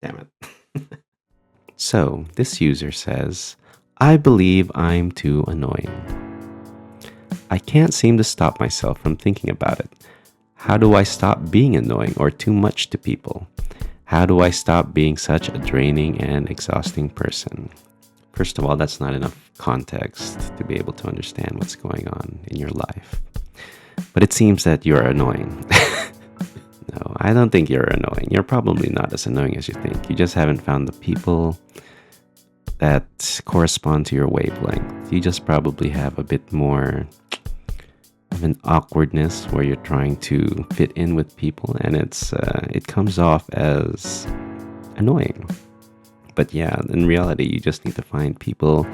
Damn it. So, this user says, I believe I'm too annoying. I can't seem to stop myself from thinking about it. How do I stop being annoying or too much to people? How do I stop being such a draining and exhausting person? First of all, that's not enough context to be able to understand what's going on in your life. But it seems that you're annoying. No, I don't think you're annoying. You're probably not as annoying as you think. You just haven't found the people that correspond to your wavelength. You just probably have a bit more of an awkwardness where you're trying to fit in with people, and it comes off as annoying. But yeah, in reality, you just need to find people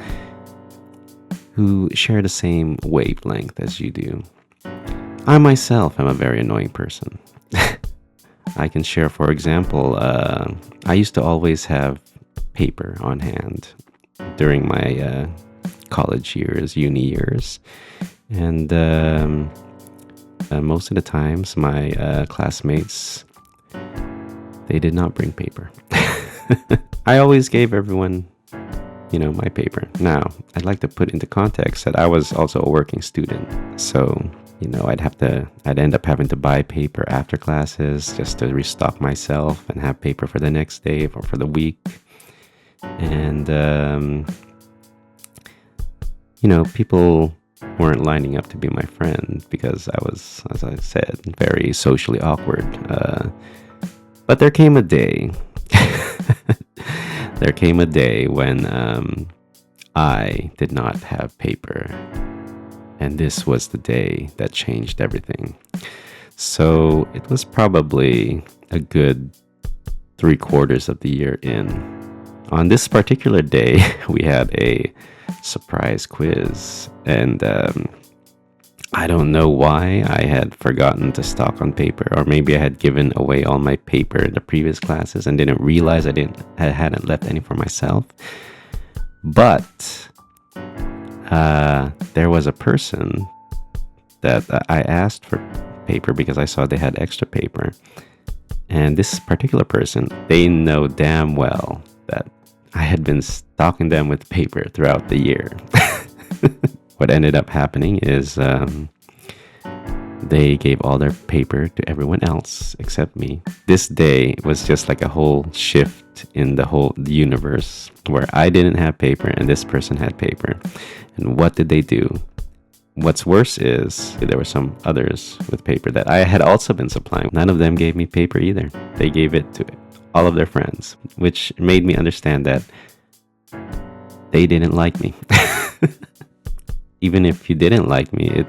who share the same wavelength as you do. I myself am a very annoying person. I can share, for example, I used to always have paper on hand during my college years, uni years. And most of the times, my classmates, they did not bring paper. I always gave everyone, my paper. Now, I'd like to put into context that I was also a working student. So, I'd end up having to buy paper after classes just to restock myself and have paper for the next day or for the week. And, people weren't lining up to be my friend because I was, as I said, very socially awkward. But there came a day. There came a day when I did not have paper. And this was the day that changed everything. So it was probably a good 3/4 of the year in. On this particular day, we had a surprise quiz. And I don't know why I had forgotten to stock on paper. Or maybe I had given away all my paper in the previous classes and didn't realize I hadn't left any for myself. But there was a person that I asked for paper because I saw they had extra paper. And this particular person, they know damn well that I had been stocking them with paper throughout the year. What ended up happening is they gave all their paper to everyone else except me. This day was just like a whole shift in the universe where I didn't have paper and this person had paper. And what did they do? What's worse is there were some others with paper that I had also been supplying. None of them gave me paper either. They gave it to all of their friends, which made me understand that they didn't like me. Even if you didn't like me,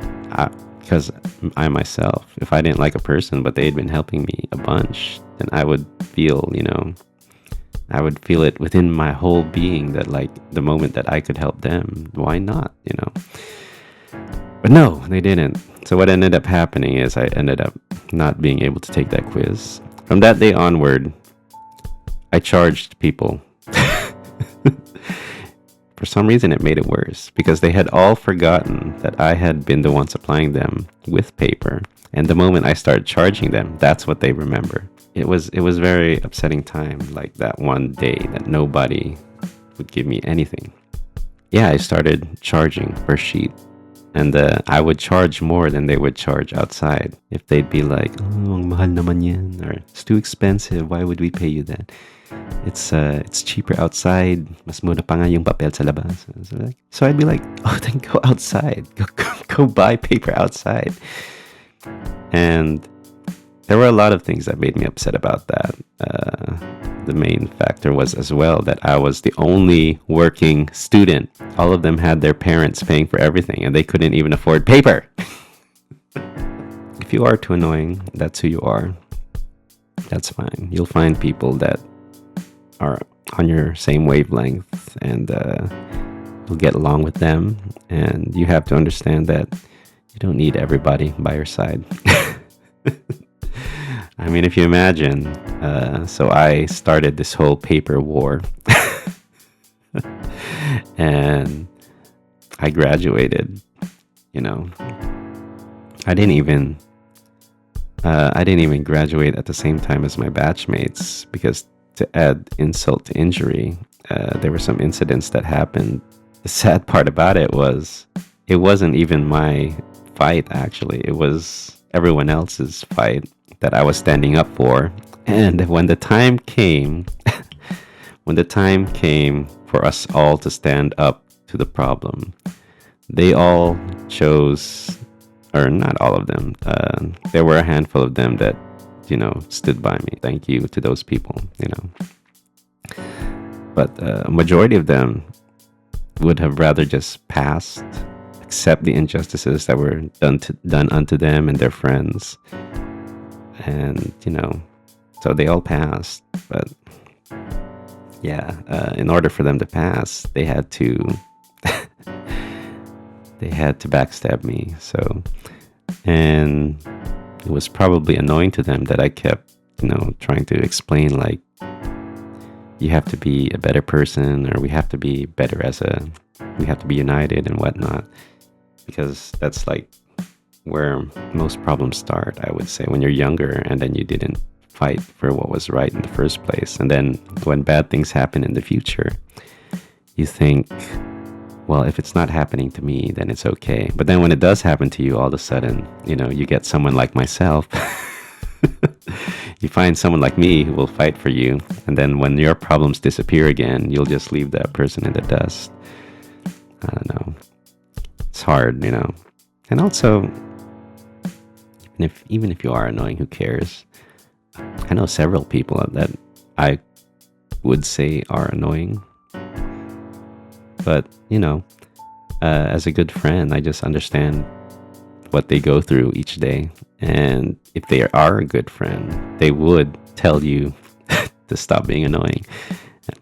because I myself, if I didn't like a person, but they had been helping me a bunch, then I would feel, I would feel it within my whole being that like the moment that I could help them, why not, But no, they didn't. So what ended up happening is I ended up not being able to take that quiz. From that day onward, I charged people. For some reason, it made it worse because they had all forgotten that I had been the one supplying them with paper. And the moment I started charging them, that's what they remember. It was very upsetting time, like that one day that nobody would give me anything. Yeah, I started charging per sheet. And I would charge more than they would charge outside. If they'd be like, oh, ang mahal naman yan, or it's too expensive, why would we pay you that? It's cheaper outside. Mas mura pa nga yung papel sa labas. So I'd be like, oh, then go outside. Go buy paper outside. And there were a lot of things that made me upset about that. The main factor was as well that I was the only working student. All of them had their parents paying for everything, and they couldn't even afford paper. If you are too annoying, that's who you are. That's fine. You'll find people that are on your same wavelength, and you'll get along with them. And you have to understand that you don't need everybody by your side. I mean, if you imagine, so I started this whole paper war, and I graduated. I didn't even graduate at the same time as my batchmates because to add insult to injury, there were some incidents that happened. The sad part about it was it wasn't even my fight, actually. It was everyone else's fight that I was standing up for. And when the time came, when the time came for us all to stand up to the problem, they all chose, or not all of them, there were a handful of them that, stood by me. Thank you to those people. But a majority of them would have rather just passed, accept the injustices that were done unto them and their friends. And, so they all passed. But yeah, in order for them to pass, they had to they had to backstab me. So, and it was probably annoying to them that I kept, trying to explain, like, you have to be a better person, or we have to be better we have to be united and whatnot. Because that's like where most problems start, I would say, when you're younger and then you didn't fight for what was right in the first place. And then when bad things happen in the future, you think, well, if it's not happening to me, then it's okay. But then when it does happen to you, all of a sudden, you get someone like myself. You find someone like me who will fight for you. And then when your problems disappear again, you'll just leave that person in the dust. I don't know. It's hard. And also, even if you are annoying, who cares? I know several people that I would say are annoying. But, as a good friend, I just understand what they go through each day. And if they are a good friend, they would tell you to stop being annoying.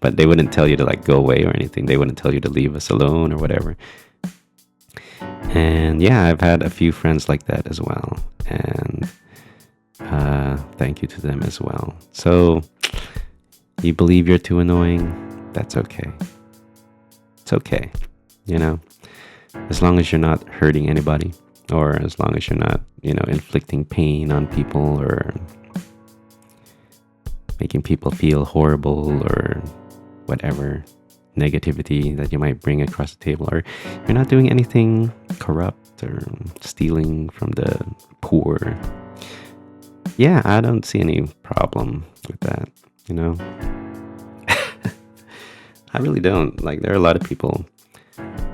But they wouldn't tell you to, like, go away or anything. They wouldn't tell you to leave us alone or whatever. And yeah, I've had a few friends like that as well. And thank you to them as well. So, you believe you're too annoying? That's okay. It's okay. As long as you're not hurting anybody, or as long as you're not, inflicting pain on people, or making people feel horrible, or whatever negativity that you might bring across the table, or you're not doing anything corrupt or stealing from the poor. Yeah, I don't see any problem with that, I really don't. Like, there are a lot of people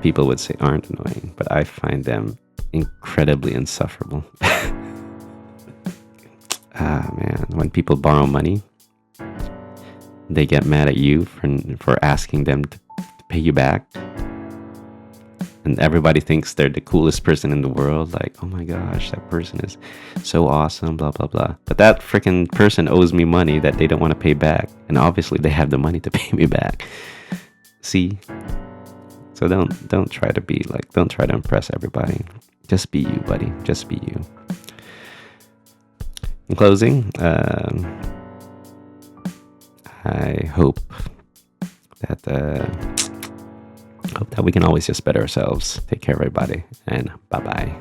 would say aren't annoying, but I find them incredibly insufferable. Man, when people borrow money, they get mad at you for asking them to pay you back. And everybody thinks they're the coolest person in the world. Like, oh my gosh, that person is so awesome, blah, blah, blah. But that freaking person owes me money that they don't want to pay back. And obviously they have the money to pay me back. See? So don't try to impress everybody. Just be you, buddy. Just be you. In closing, I hope that we can always just better ourselves. Take care, everybody, and bye-bye.